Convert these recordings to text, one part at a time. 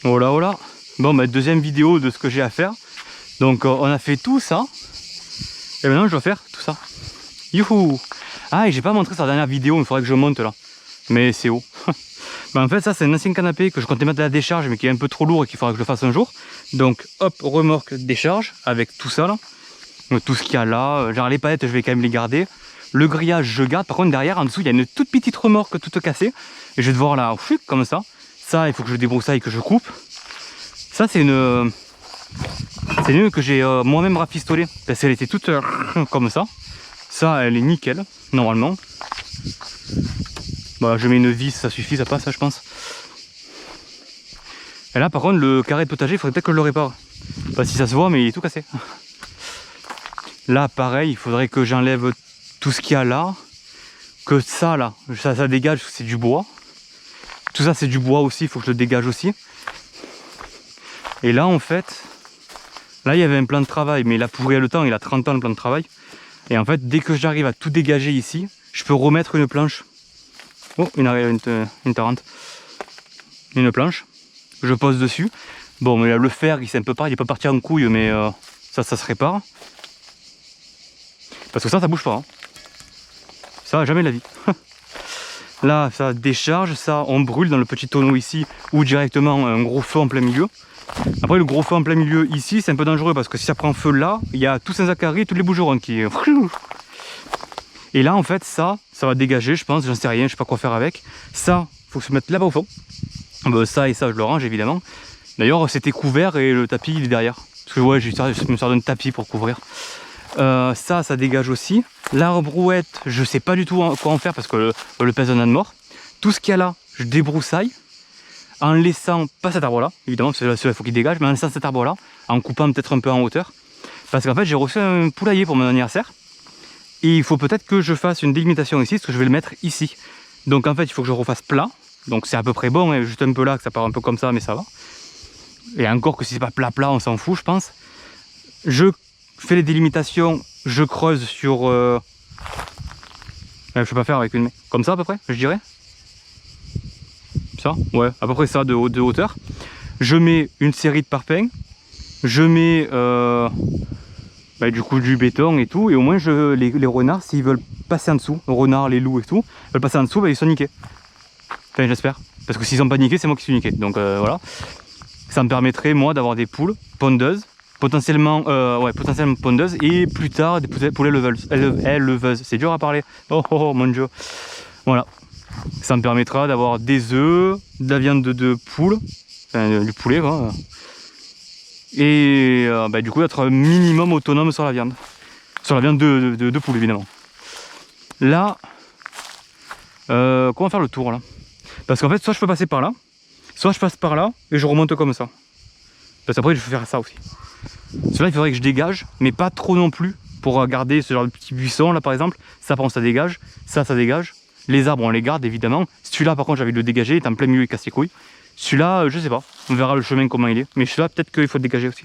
Voilà, voilà. Bon, bah, deuxième vidéo de ce que j'ai à faire. Donc, on a fait tout ça. Et maintenant, je dois faire tout ça. Youhou! Ah, et j'ai pas montré sa dernière vidéo, il faudrait que je monte là. Mais c'est haut. Bah, en fait, ça, c'est un ancien canapé que je comptais mettre à la décharge, mais qui est un peu trop lourd et qu'il faudra que je le fasse un jour. Donc, hop, remorque décharge avec tout ça là. Tout ce qu'il y a là. Genre, les palettes, je vais quand même les garder. Le grillage, je garde. Par contre, derrière, en dessous, il y a une toute petite remorque toute cassée. Et je vais devoir la comme ça. Ça, il faut que je débroussaille, que je coupe. Ça, c'est une que j'ai moi-même rafistolée. Parce qu'elle était toute comme ça. Ça, elle est nickel, normalement. Bah, je mets une vis, ça suffit, ça passe, ça, je pense. Et là, par contre, le carré de potager, il faudrait peut-être que je le répare. Pas si ça se voit, mais il est tout cassé. Là, pareil, il faudrait que j'enlève tout ce qu'il y a là. Que ça, là, ça dégage, c'est du bois. Tout ça, c'est du bois aussi, il faut que je le dégage aussi. Et là, en fait, là, il y avait un plan de travail, mais il a pourri le temps, il a 30 ans le plan de travail. Et en fait, dès que j'arrive à tout dégager ici, je peux remettre une planche. Oh, une tarente. Une planche. Je pose dessus. Bon, mais là, le fer, c'est un peu pareil, il est pas parti en couille, mais ça se répare. Parce que ça bouge pas. Hein. Ça, jamais de la vie. Là, ça décharge, ça, on brûle dans le petit tonneau ici, ou directement un gros feu en plein milieu. Après, le gros feu en plein milieu ici, c'est un peu dangereux, parce que si ça prend feu là, il y a tout Saint-Zacharie, tous les bougerons qui... Et là, en fait, ça va dégager, je pense, j'en sais rien, je sais pas quoi faire avec. Ça, faut que je mette là-bas au fond. Ça et ça, je le range, évidemment. D'ailleurs, c'était couvert et le tapis, il est derrière. Parce que ouais, je me sers d'un tapis pour couvrir. Ça dégage aussi. L'arbrouette, je sais pas du tout quoi en faire parce que le pèse un âne mort. Tout ce qu'il y a là, je débroussaille. En laissant, pas cet arbre là, évidemment, parce que celui-là, il faut qu'il dégage, mais en laissant cet arbre là, en coupant peut-être un peu en hauteur. Parce qu'en fait, j'ai reçu un poulailler pour mon anniversaire. Et il faut peut-être que je fasse une délimitation ici, parce que je vais le mettre ici. Donc en fait, il faut que je refasse plat. Donc c'est à peu près bon, hein, juste un peu là, que ça part un peu comme ça, mais ça va. Et encore que si c'est pas plat, on s'en fout, je pense. Je fais les délimitations, je creuse sur... je peux pas faire avec une main. Comme ça à peu près, je dirais. Ça, ouais, à peu près ça de hauteur. Je mets une série de parpaings. Je mets du coup du béton et tout. Et au moins les renards, s'ils veulent passer en dessous, les renards, les loups et tout, veulent passer en dessous, ils sont niqués. Enfin, j'espère. Parce que s'ils sont pas niqués, c'est moi qui suis niqué. Donc voilà. Ça me permettrait moi d'avoir des poules pondeuses. Potentiellement pondeuses. Et plus tard des poulets éleveuses. C'est dur à parler. Oh mon dieu. Voilà. Ça me permettra d'avoir des œufs, de la viande de poule. Enfin, du poulet quoi. Et du coup d'être minimum autonome sur la viande. Sur la viande de poule évidemment. Là, comment faire le tour là? Parce qu'en fait soit je peux passer par là, soit je passe par là et je remonte comme ça. Parce qu'après je vais faire ça aussi. Cela il faudrait que je dégage, mais pas trop non plus. Pour garder ce genre de petit buisson là par exemple. Ça par contre ça dégage, ça dégage. Les arbres on les garde évidemment. Celui-là par contre j'avais le dégager, il est en plein milieu, il casse les couilles. Celui-là, je sais pas, on verra le chemin comment il est. Mais celui-là, peut-être qu'il faut le dégager aussi.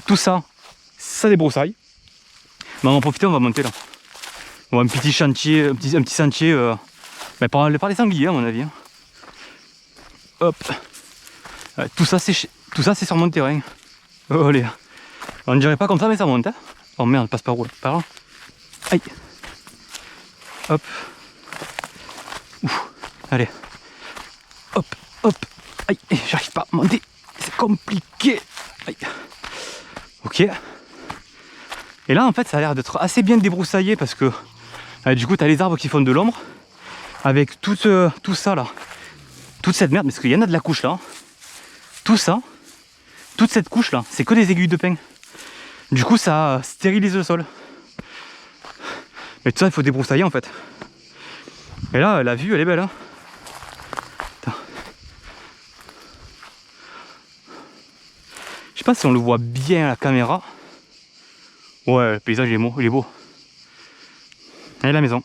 Tout ça, ça débroussaille. Mais on va en profiter, on va monter là. On va un petit chantier, un petit sentier par les sangliers à mon avis. Hop. Tout ça c'est sur mon terrain. Oh, allez. On ne dirait pas comme ça mais ça monte. Hein. Oh merde, passe par où là? Par là. Aïe. Hop. Ouf. Allez. Hop. Hop, aïe, j'arrive pas à monter, c'est compliqué. Aïe. Ok. Et là en fait ça a l'air d'être assez bien débroussaillé parce que du coup t'as les arbres qui font de l'ombre avec tout ça là, toute cette merde, parce qu'il y en a de la couche là. Tout ça, toute cette couche là, c'est que des aiguilles de pin. Du coup ça stérilise le sol. Mais tout ça il faut débroussailler en fait. Et là la vue elle est belle hein. Je sais pas si on le voit bien à la caméra. Ouais, le paysage il est beau. Et la maison.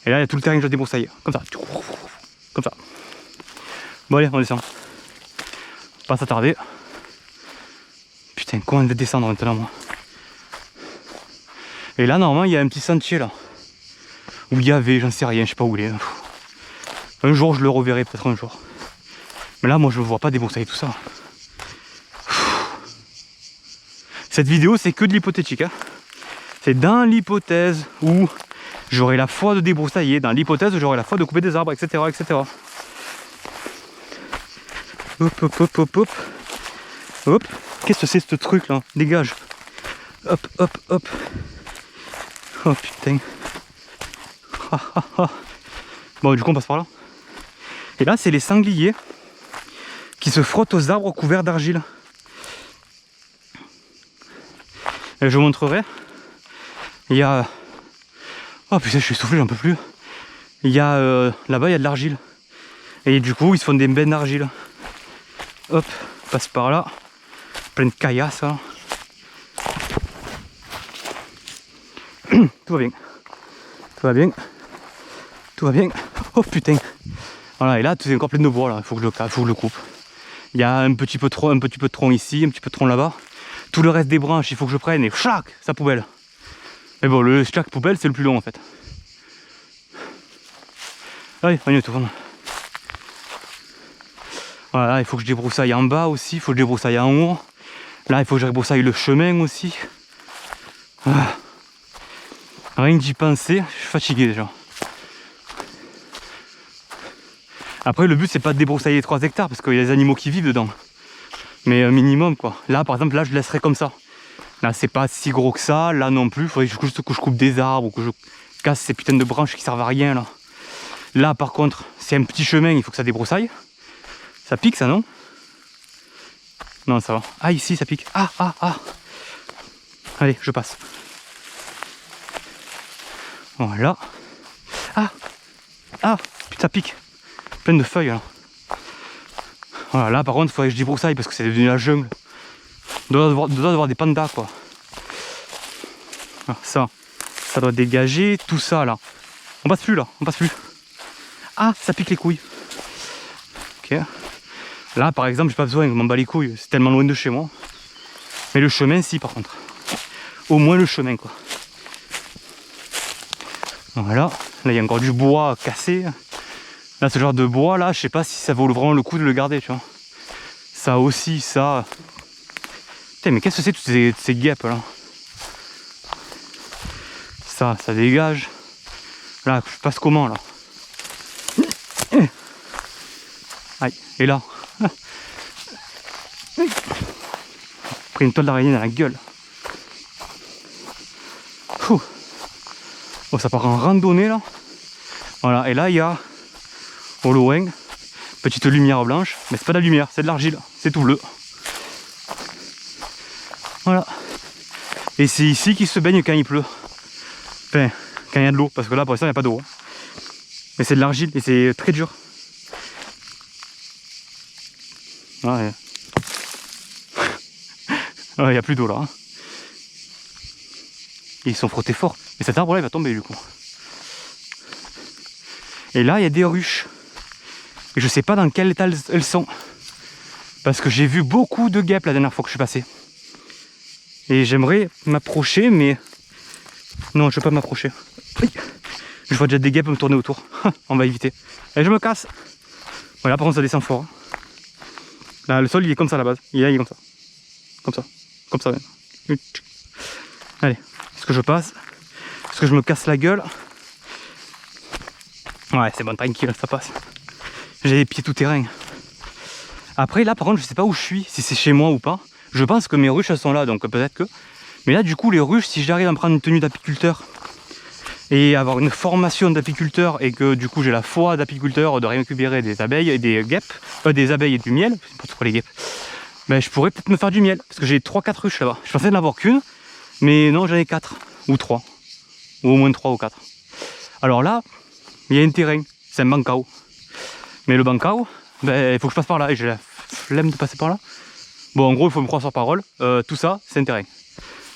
Et là il y a tout le terrain que je débroussaille. Comme ça. Comme ça. Bon allez, on descend. Pas s'attarder. Putain, comment on va descendre maintenant moi. Et là normalement il y a un petit sentier là. Où il y avait, j'en sais rien, je sais pas où il est. Un jour je le reverrai peut-être un jour. Mais là, moi, je ne vois pas débroussailler tout ça. Cette vidéo, c'est que de l'hypothétique. Hein. C'est dans l'hypothèse où j'aurai la foi de débroussailler, dans l'hypothèse où j'aurai la foi de couper des arbres, etc. etc. Hop, hop, hop, hop, hop. Hop. Qu'est-ce que c'est ce truc là? Dégage. Hop, hop, hop. Oh putain. Ah, ah, ah. Bon, du coup, on passe par là. Et là, c'est les sangliers qui se frottent aux arbres couverts d'argile. Et je vous montrerai. Il y a... Oh putain, je suis essoufflé, j'en peux plus. Il y a... Là-bas, il y a de l'argile. Et du coup, ils se font des bennes d'argile. Hop, on passe par là. Plein de caillasses. Hein. Tout va bien. Tout va bien. Tout va bien. Oh putain. Voilà, et là, c'est encore plein de bois là. Il faut que je le coupe. Il y a un petit peu de tronc ici, un petit peu de tronc là-bas. Tout le reste des branches, il faut que je prenne et chac, sa poubelle. Mais bon, chaque poubelle, c'est le plus long en fait. Allez, on y retourne. Voilà, il faut que je débroussaille en bas aussi, il faut que je débroussaille en haut. Là, il faut que je débroussaille le chemin aussi. Ah. Rien que d'y penser, je suis fatigué déjà. Après, le but, c'est pas de débroussailler 3 hectares parce qu'il y a des animaux qui vivent dedans. Mais minimum quoi. Là, par exemple, là, je laisserai comme ça. Là, c'est pas si gros que ça. Là non plus, il faudrait juste que je coupe des arbres ou que je casse ces putains de branches qui servent à rien là. Là, par contre, c'est un petit chemin, il faut que ça débroussaille. Ça pique ça, non? Non, ça va. Ah, ici, ça pique. Ah, ah, ah. Allez, je passe. Voilà. Ah. Ah, putain, ça pique. Plein de feuilles là. Voilà, là par contre, il faudrait que je débroussaille parce que c'est devenu la jungle. Il doit y avoir des pandas quoi. Alors, ça doit dégager tout ça là. On passe plus là, on passe plus. Ah, ça pique les couilles. Ok. Là par exemple, j'ai pas besoin, je m'en bats les couilles, c'est tellement loin de chez moi. Mais le chemin, si par contre. Au moins le chemin quoi. Voilà, là il y a encore du bois cassé. Là ce genre de bois là, je sais pas si ça vaut vraiment le coup de le garder, tu vois. Ça aussi, ça. Putain, mais qu'est-ce que c'est toutes ces guêpes là? Ça dégage. Là, je passe comment là? Aïe, et là. Pris une toile d'araignée dans la gueule. Ouh. Oh, ça part en randonnée là. Voilà, et là il y a au loin, petite lumière blanche, mais c'est pas de la lumière, c'est de l'argile, c'est tout bleu. Voilà. Et c'est ici qu'il se baigne quand il pleut. Enfin, quand il y a de l'eau, parce que là pour l'instant il n'y a pas d'eau. Mais c'est de l'argile et c'est très dur. Ouais. Il n'y a plus d'eau là. Et ils sont frottés fort. Mais cet arbre là il va tomber du coup. Et là il y a des ruches. Et je sais pas dans quel état elles sont. Parce que j'ai vu beaucoup de guêpes la dernière fois que je suis passé. Et j'aimerais m'approcher, mais... Non, je ne vais pas m'approcher. Oui. Je vois déjà des guêpes me tourner autour. On va éviter. Allez, je me casse. Voilà, par contre ça descend fort. Là, le sol il est comme ça à la base. Il est comme ça. Comme ça. Comme ça même. Allez, est-ce que je passe? Est-ce que je me casse la gueule? Ouais, c'est bon, tranquille, ça passe. J'ai les pieds tout terrain. Après là par contre je sais pas où je suis, si c'est chez moi ou pas. Je pense que mes ruches elles sont là, donc peut-être que. Mais là du coup les ruches, si j'arrive à me prendre une tenue d'apiculteur et avoir une formation d'apiculteur et que du coup j'ai la foi d'apiculteur de récupérer des abeilles et des guêpes, des abeilles et du miel, c'est pas trop les guêpes, ben je pourrais peut-être me faire du miel. Parce que j'ai 3-4 ruches là-bas. Je pensais de n'avoir qu'une, mais non j'en ai 4 ou 3. Ou au moins 3 ou 4. Alors là, il y a un terrain, c'est un bancao. Mais le bancao, ben, il faut que je passe par là et j'ai la flemme de passer par là. Bon, en gros, il faut me croire sur parole. Tout ça, c'est un terrain.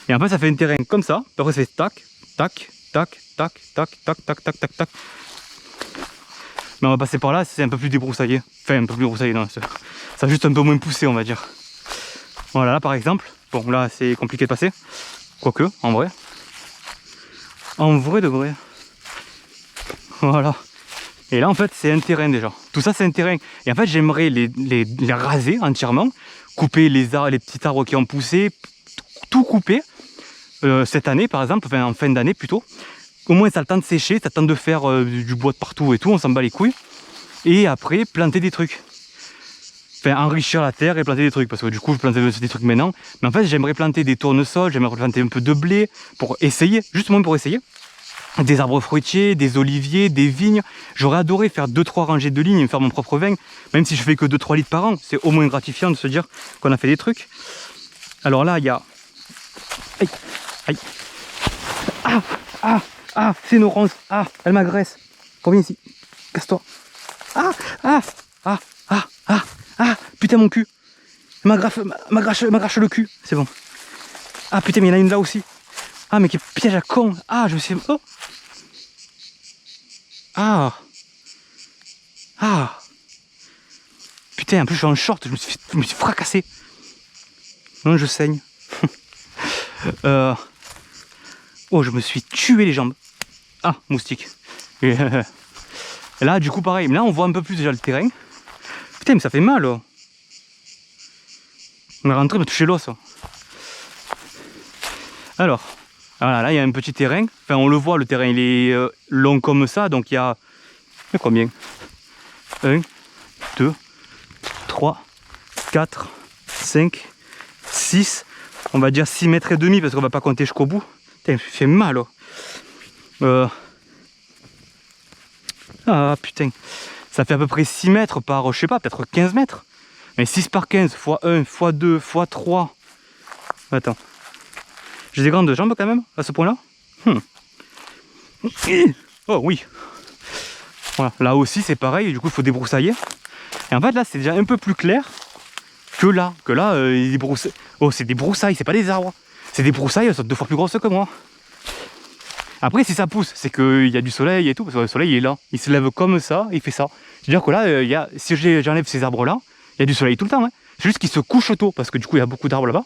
Et après, ça fait un terrain comme ça. Puis après, ça fait tac, tac, tac, tac, tac, tac, tac, tac, tac, tac. Mais on va passer par là, c'est un peu plus débroussaillé. Enfin, un peu plus débroussaillé, non. Ça a juste un peu moins poussé, on va dire. Voilà, là, par exemple. Bon, là, c'est compliqué de passer. Quoique, en vrai. En vrai de vrai. Voilà. Et là, en fait, c'est un terrain déjà. Tout ça, c'est un terrain. Et en fait, j'aimerais les raser entièrement, couper les petits arbres qui ont poussé, tout couper. Cette année, par exemple, enfin en fin d'année plutôt. Au moins, ça a le temps de sécher, ça a le temps de faire du bois de partout et tout, on s'en bat les couilles. Et après, planter des trucs. Enfin, enrichir la terre et planter des trucs. Parce que du coup, je plantais des trucs maintenant. Mais en fait, j'aimerais planter des tournesols, j'aimerais planter un peu de blé pour essayer, justement pour essayer. Des arbres fruitiers, des oliviers, des vignes. J'aurais adoré faire 2-3 rangées de lignes et faire mon propre vin, même si je fais que 2-3 litres par an. C'est au moins gratifiant de se dire qu'on a fait des trucs. Alors là, il y a... Aïe, aïe. Ah, c'est une ronce. Ah, elle m'agresse. Reviens ici. Casse-toi. Putain, mon cul. Elle m'agrache le cul. C'est bon. Ah, putain, mais il y en a une là aussi. Ah, mais quel piège à con. Ah, je me suis... Oh. Ah. Putain, en plus, je suis en short. Je me suis fracassé. Non, je saigne. Oh, je me suis tué les jambes. Ah, moustique. Et là, du coup, pareil. Là, on voit un peu plus déjà le terrain. Putain, mais ça fait mal. Oh. On est rentré me toucher l'os. Alors, voilà, là, il y a un petit terrain. Enfin, on le voit, le terrain, il est long comme ça. Donc, il y a combien? 1, 2, 3, 4, 5, 6. On va dire 6 mètres et demi parce qu'on va pas compter jusqu'au bout. Putain, ça fait mal. Oh. Ah putain. Ça fait à peu près 6 mètres par, je sais pas, peut-être 15 mètres. Mais 6 par 15 fois 1, fois 2, fois 3. Attends. J'ai des grandes jambes quand même, à ce point-là. Oh oui. Voilà. Là aussi c'est pareil, du coup il faut débroussailler. Et en fait là c'est déjà un peu plus clair que là. Oh, c'est des broussailles, c'est pas des arbres. C'est des broussailles, elles sont 2 fois plus grosses que moi. Après, si ça pousse, c'est qu'il y a du soleil et tout, parce que le soleil il est là. Il se lève comme ça, il fait ça. C'est-à-dire que là, si j'enlève ces arbres-là, il y a du soleil tout le temps. Hein. C'est juste qu'il se couche tôt, parce que du coup, il y a beaucoup d'arbres là-bas.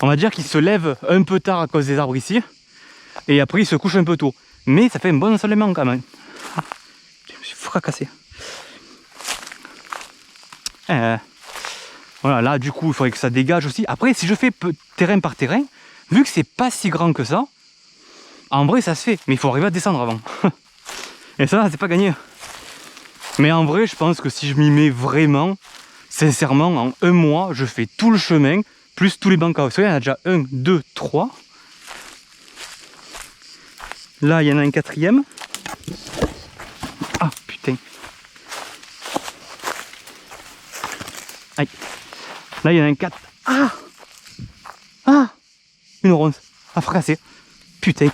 On va dire qu'il se lève un peu tard à cause des arbres ici, et après, il se couche un peu tôt. Mais ça fait un bon ensoleillement quand même. Ah, je me suis fracassé. Voilà, là, du coup, il faudrait que ça dégage aussi. Après, si je fais terrain par terrain, vu que c'est pas si grand que ça, en vrai, ça se fait, mais il faut arriver à descendre avant. Et ça, c'est pas gagné. Mais en vrai, je pense que si je m'y mets vraiment, sincèrement, en 1 mois, je fais tout le chemin, plus tous les bancs à. Vous voyez, il y en a déjà 1, 2, 3. Là, il y en a un 4e. Ah, putain. Aïe. Là, il y en a un 4. Une ronce. Ah, fracassé. Putain.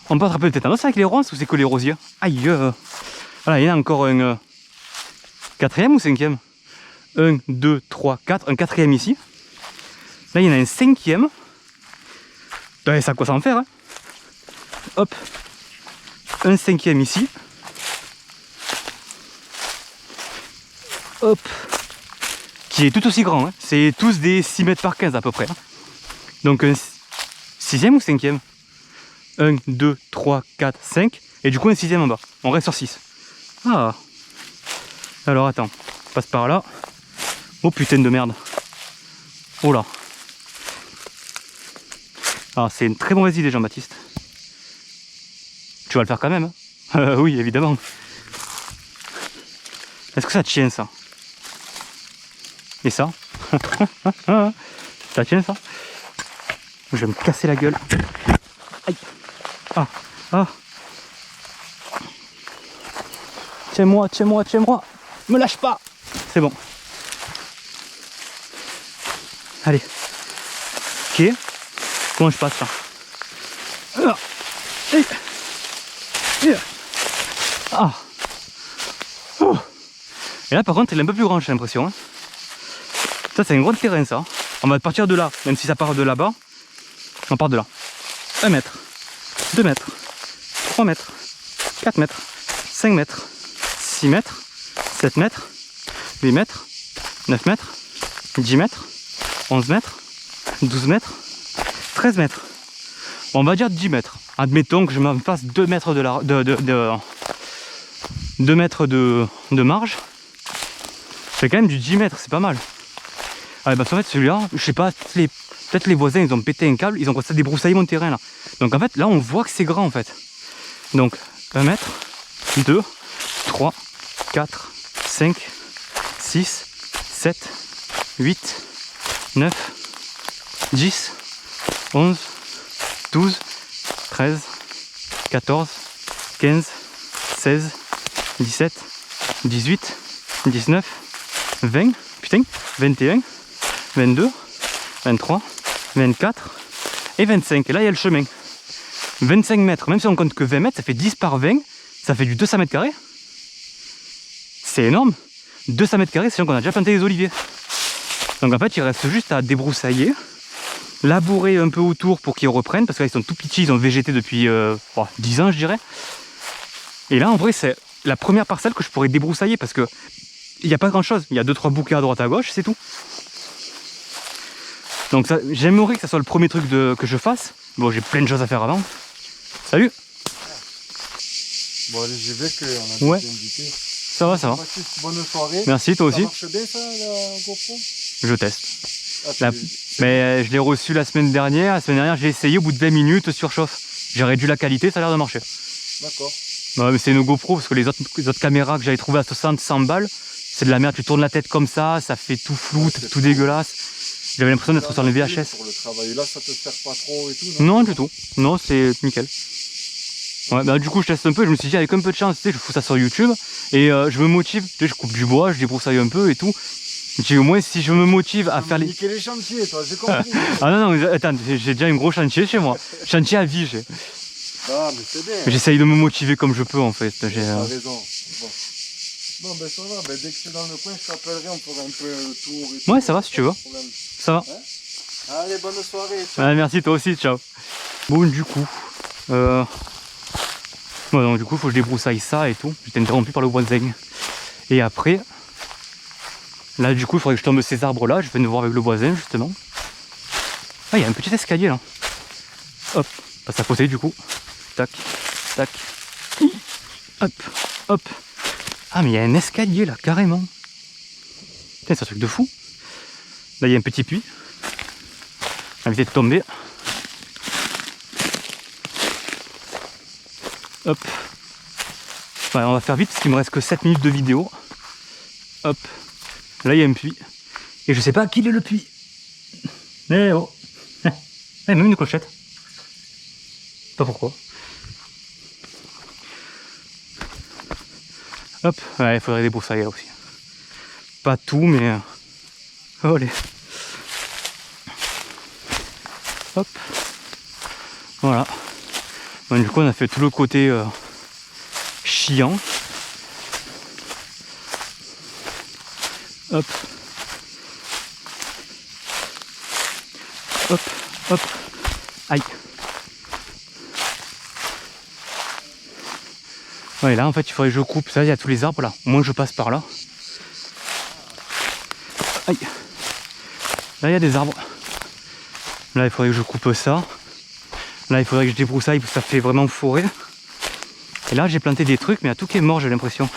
On peut attraper le tétanos avec les ronces ou c'est que les rosiers? Aïe. Voilà, il y en a encore un 4e ou 5e? 1, 2, 3, 4. Un 4e ici. Là, il y en a un 5e. Ouais, ça a quoi s'en faire. Hein. Hop. Un 5e ici. Hop. Qui est tout aussi grand. Hein. C'est tous des 6 mètres par 15 à peu près. Hein. Donc un 6e ou 5e? 1, 2, 3, 4, 5. Et du coup un 6e en bas. On reste sur 6. Ah. Alors attends. On passe par là. Oh putain de merde. Oh là. Ah, c'est une très mauvaise idée Jean-Baptiste. Tu vas le faire quand même. Hein. Oui, évidemment. Est-ce que ça tient ça? Et ça? Ça tient ça? Je vais me casser la gueule. Aïe. Ah. Tiens-moi. Me lâche pas. C'est bon. Allez. Ok. Comment je passe ça? Ah. Et là par contre il est un peu plus grand j'ai l'impression. Hein. Ça c'est un gros terrain ça. On va partir de là, même si ça part de là-bas. On part de là. 1 mètre, 2 mètres, 3 mètres, 4 mètres, 5 mètres, 6 mètres, 7 mètres, 8 mètres, 9 mètres, 10 mètres, 11 mètres, 12 mètres, 13 mètres. Bon, on va dire 10 mètres. Admettons que je m'en fasse 2 mètres 2 mètres de marge. Ça fait quand même du 10 mètres, c'est pas mal. Ah bah en fait celui-là, je sais pas, peut-être les voisins ils ont pété un câble, ils ont commencé à débroussailler mon terrain là. Donc en fait là on voit que c'est grand en fait. Donc 1 mètre, 2, 3, 4, 5, 6, 7, 8, 9, 10, 11, 12, 13, 14, 15, 16, 17, 18, 19, 20, putain, 21, 22, 23, 24 et 25. Et là, il y a le chemin. 25 mètres, même si on compte que 20 mètres, ça fait 10 par 20, ça fait du 200 mètres carrés. C'est énorme. 200 mètres carrés, c'est qu'on a déjà planté des oliviers. Donc en fait, il reste juste à débroussailler, labourer un peu autour pour qu'ils reprennent, parce que là, ils sont tout petits, ils ont végété depuis 10 ans, je dirais. Et là, en vrai, c'est la première parcelle que je pourrais débroussailler, parce que il n'y a pas grand chose. Il y a 2-3 bouquets à droite à gauche, c'est tout. Donc j'aimerais que ça soit le premier truc que je fasse. Bon, j'ai plein de choses à faire avant. Salut. Bon, allez, j'y vais qu'on a été invité. Ça va, ça va. Baptiste, bonne soirée. Merci, toi aussi. Ça marche bien ça, la GoPro? Je teste. Ah, Mais je l'ai reçu la semaine dernière. La semaine dernière, j'ai essayé, au bout de 20 minutes, surchauffe. J'ai réduit la qualité, ça a l'air de marcher. D'accord. Ouais, mais c'est une GoPro, parce que les autres caméras que j'avais trouvées à 60-100 balles, c'est de la merde. Tu tournes la tête comme ça fait tout flou, tout dégueulasse. J'avais l'impression d'être sur le VHS. Pour le travail là, ça te sert pas trop et tout, non, du tout. Non, c'est nickel. Ouais, bah du coup je teste un peu, je me suis dit avec un peu de chance, tu sais, je fous ça sur YouTube et je me motive, tu sais, je coupe du bois, je débroussaille un peu et tout. J'ai au moins si je me motive à faire les... niquer les chantiers, toi, j'ai compris. Ah non, non, attends, j'ai déjà un gros chantier chez moi. Chantier à vie, j'ai. Ah, mais c'est bien. J'essaye de me motiver comme je peux en fait. T'as raison. Bon, ben ça va, ben, dès que c'est dans le coin, je t'appellerai, on fera un peu le tour et tout. Ouais, ça va si tu veux. Ça va. Hein? Allez, bonne soirée. Ouais, merci, toi aussi, ciao. Bon, du coup... Ouais, donc du coup, il faut que je débroussaille ça et tout. J'étais interrompu par le voisin. Et après, là, du coup, il faudrait que je tombe ces arbres-là. Je vais nous voir avec le voisin, justement. Ah, il y a un petit escalier, là. Hop, passe à côté, du coup. Tac, tac. Hop, hop. Ah, mais il y a un escalier, là, carrément. Putain, c'est un truc de fou. Là, il y a un petit puits. On va éviter de tomber. Hop. Ouais, on va faire vite parce qu'il me reste que 7 minutes de vidéo. Hop. Là il y a un puits. Et je sais pas à qui est le puits. Eh oh. Il y a même une clochette. Pas pourquoi. Hop. Ouais, il faudrait débroussailler là aussi. Pas tout mais... Oh allez. Hop. Voilà. Bon, du coup on a fait tout le côté chiant. Hop. Hop, hop. Aïe. Ouais, là en fait il faudrait que je coupe. Ça, il y a tous les arbres là. Au moins je passe par là. Aïe. Là il y a des arbres. Là il faudrait que je coupe ça. Là il faudrait que je débroussaille parce que ça fait vraiment forêt. Et là j'ai planté des trucs mais il y a tout qui est mort, j'ai l'impression.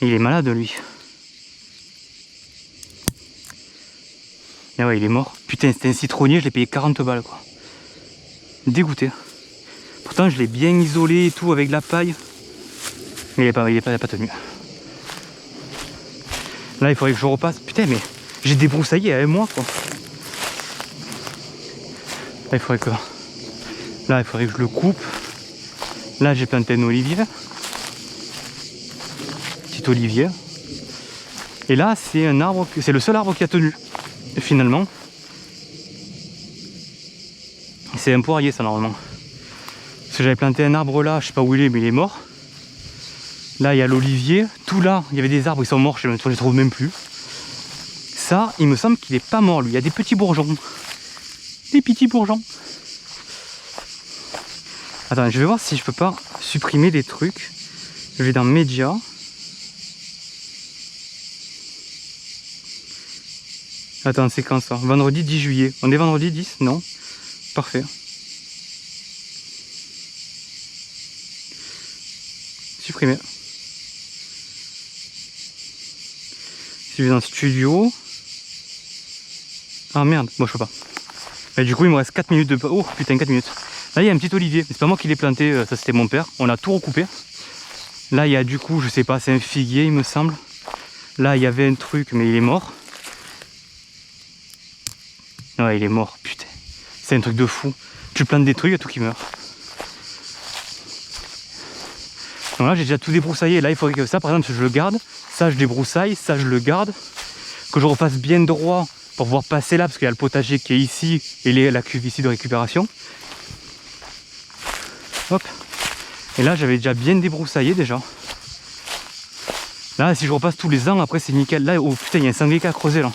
Il est malade lui. Et ouais, il est mort. Putain, c'était un citronnier, je l'ai payé 40 balles quoi. Dégoûté. Pourtant je l'ai bien isolé et tout avec de la paille. Mais il a pas tenu. Là il faudrait que je repasse. Putain mais j'ai débroussaillé à un mois quoi. Là il faudrait que... Là il faudrait que je le coupe. Là j'ai planté un olivier. Petit olivier. Et là c'est un arbre, c'est le seul arbre qui a tenu. Et finalement. C'est un poirier ça normalement. Parce que j'avais planté un arbre là, je sais pas où il est mais il est mort. Là il y a l'olivier. Tout là, il y avait des arbres, ils sont morts, je les trouve même plus. Ça, il me semble qu'il est pas mort lui. Il y a des petits bourgeons. Des petits bourgeons. Attends, je vais voir si je peux pas supprimer des trucs. Je vais dans Médias. Attends, c'est quand ça? Vendredi 10 juillet. On est vendredi 10? Non? Parfait. supprimer. Si je vais dans le studio. Ah merde, moi je peux pas. Et du coup il me reste 4 minutes de... Oh putain 4 minutes. Là il y a un petit olivier, c'est pas moi qui l'ai planté, ça c'était mon père. On a tout recoupé. Là il y a du coup, je sais pas, c'est un figuier il me semble. Là il y avait un truc mais il est mort. Ouais il est mort, putain. C'est un truc de fou. Tu plantes des trucs, il y a tout qui meurt. Donc là j'ai déjà tout débroussaillé. Là il faudrait que ça par exemple je le garde. Ça je débroussaille, ça je le garde. Que je refasse bien droit pour pouvoir passer là, parce qu'il y a le potager qui est ici et la cuve ici de récupération. Hop. Et là j'avais déjà bien débroussaillé déjà. Là si je repasse tous les ans après c'est nickel. Là oh putain il y a un sanglier qui a creusé là.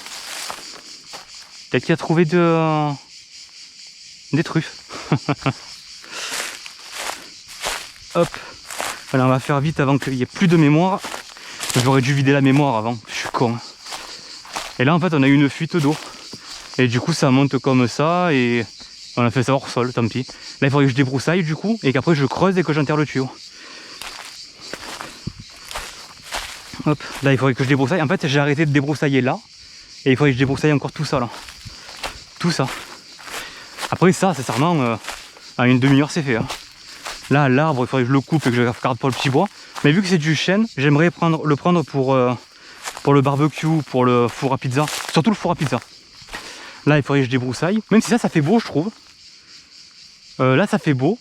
Peut-être qu'il a trouvé des truffes. Hop. Alors on va faire vite avant qu'il n'y ait plus de mémoire. J'aurais dû vider la mémoire avant, je suis con. Et là en fait on a eu une fuite d'eau. Et du coup ça monte comme ça et on a fait ça hors sol, tant pis. Là il faudrait que je débroussaille du coup et qu'après je creuse et que j'enterre le tuyau. Hop, là il faudrait que je débroussaille. En fait j'ai arrêté de débroussailler là. Et il faudrait que je débroussaille encore tout ça là. Tout ça. Après ça, sincèrement, à une demi-heure c'est fait. Hein. Là l'arbre il faudrait que je le coupe et que je garde pour le petit bois. Mais vu que c'est du chêne, j'aimerais le prendre pour le barbecue, pour le four à pizza. Surtout le four à pizza. Là il faudrait que je débroussaille. Même si ça fait beau je trouve. Là ça fait beau.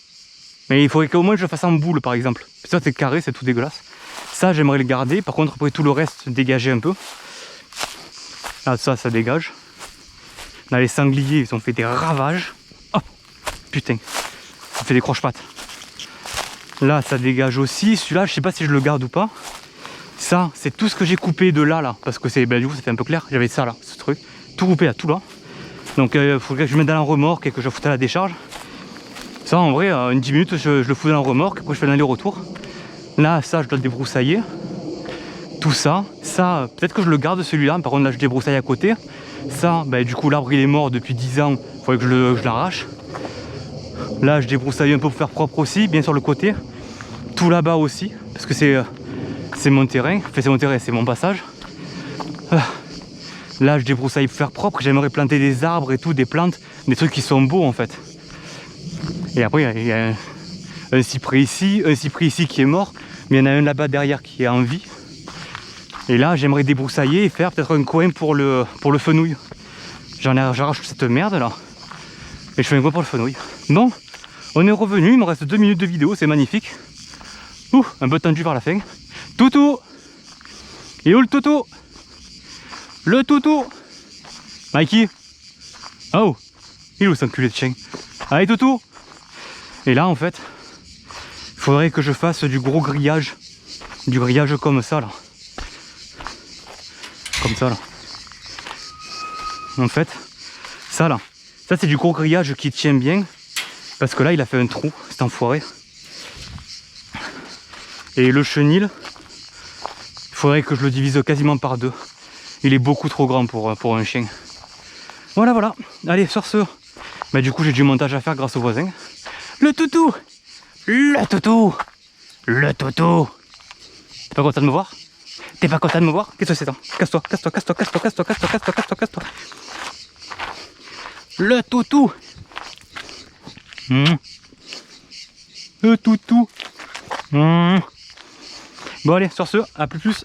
Mais il faudrait qu'au moins je le fasse en boule par exemple. Ça c'est carré, c'est tout dégueulasse. Ça j'aimerais le garder. Par contre après tout le reste dégager un peu. Là ça dégage. Là les sangliers ils ont fait des ravages. Oh putain. Ça fait des croche-pattes. Là ça dégage aussi. Celui-là je sais pas si je le garde ou pas. Ça c'est tout ce que j'ai coupé de là. Parce que c'est du coup ça fait un peu clair. J'avais ça là, ce truc. Tout coupé là, tout là. Donc il faudrait que je mette dans la remorque et que je foute à la décharge. Ça en vrai, une 10 minutes je le fous dans la remorque. Après je fais l'aller-retour. Là ça je dois le débroussailler. Tout ça, peut-être que je le garde celui-là, par contre là je débroussaille à côté. Ça, bah, du coup l'arbre il est mort depuis 10 ans, il faudrait que je l'arrache. Là je débroussaille un peu pour faire propre aussi, bien sur le côté. Tout là-bas aussi, parce que c'est mon terrain, enfin c'est mon terrain, c'est mon passage. Là je débroussaille pour faire propre, j'aimerais planter des arbres et tout, des plantes, des trucs qui sont beaux en fait. Et après il y a un cyprès ici qui est mort, mais il y en a un là-bas derrière qui est en vie. Et là j'aimerais débroussailler et faire peut-être un coin pour le fenouil. J'arrache cette merde là. Et je fais un coin pour le fenouil. Bon, on est revenu, il me reste 2 minutes de vidéo, c'est magnifique. Ouh, un peu tendu vers la fin. Toutou! Et où le toutou? Le toutou! Mikey! Oh! Il est où cet enculé de chien? Allez toutou! Et là en fait, il faudrait que je fasse du gros grillage. Du grillage comme ça là. Comme ça là. En fait, ça là. Ça c'est du gros grillage qui tient bien. Parce que là il a fait un trou, cet enfoiré. Et le chenil, il faudrait que je le divise quasiment par 2. Il est beaucoup trop grand pour un chien. Voilà. Allez, sur ce. Bah, du coup j'ai du montage à faire grâce aux voisins. Le toutou! Le toutou! Le toutou! T'es pas content de me voir? T'es pas content de me voir? Qu'est-ce que c'est ça? Casse-toi, casse-toi, casse-toi, casse-toi, casse-toi, casse-toi, casse-toi, casse-toi, casse-toi. Le toutou! Le toutou! Bon allez, sur ce, à plus.